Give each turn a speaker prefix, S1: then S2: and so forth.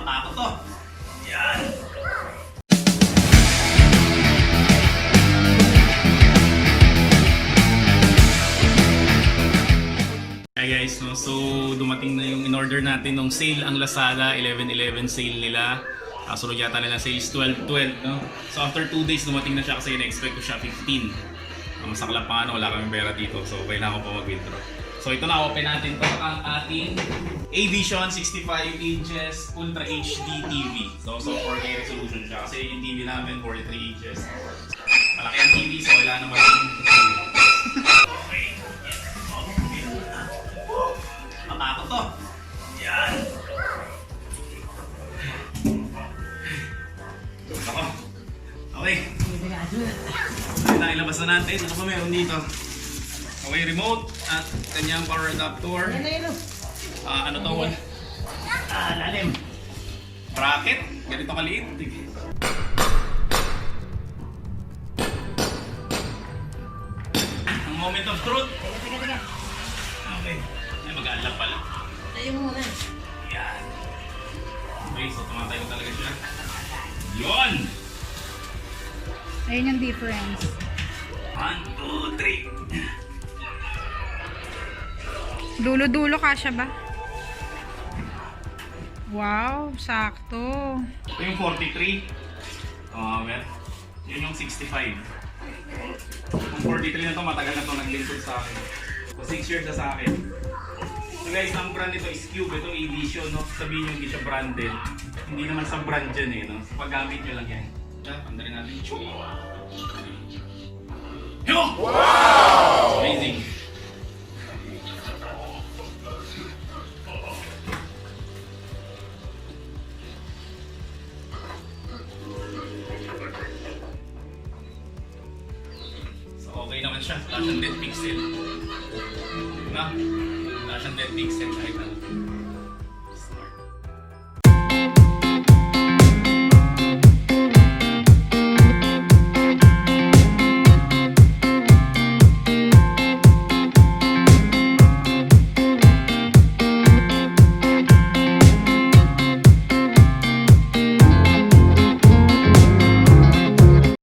S1: Matakot to. Yan. Hi guys, no? So dumating na yung in-order natin nung sale ang Lazada, 11/11 sale nila. Sunod yata nila sales 12/12, no? So after 2 days dumating na siya kasi in-expect ko siya 15. Masaklap pa wala kaming pera dito, so kailangan ko pa mag-withdraw. So ito na, open natin to ang ating Avision 65 inches Ultra HD TV. So 4K resolution siya kasi yung TV namin 43 inches. Malaki ang TV, so wala naman okay. Matakot to. Yan. Ako. Okay. Ay, ilabas na natin. Ano pa meron dito? Okay, remote at kanyang power adapter. Ano to? Lalim. Bracket. Ganito kaliit. Ang moment of truth. Okay. Ay, mag-aalap pala.
S2: Tayo muna.
S1: Yan. Okay, so tumatay ko talaga siya. Yun!
S3: Ayun yung difference.
S1: 1, 2, 3.
S3: Dulo-dulo kasya ba? Wow, sakto.
S1: Ito yung 43. Well, yun yung 65. Yung 43 na to, matagal na to naglingkod sa akin. So 6 years na sa akin. So guys, ang brand nito is Cube. Ito Avision, no? Sabihin nyo hindi siya branded. Hindi naman sa brand dyan eh, no? So paggamit nyo lang yan. Pandarin natin. Yo! Wow! Amazing. So okay naman siya. Wala siyang dead pixel. Na? Wala siyang dead pixel kahit ano.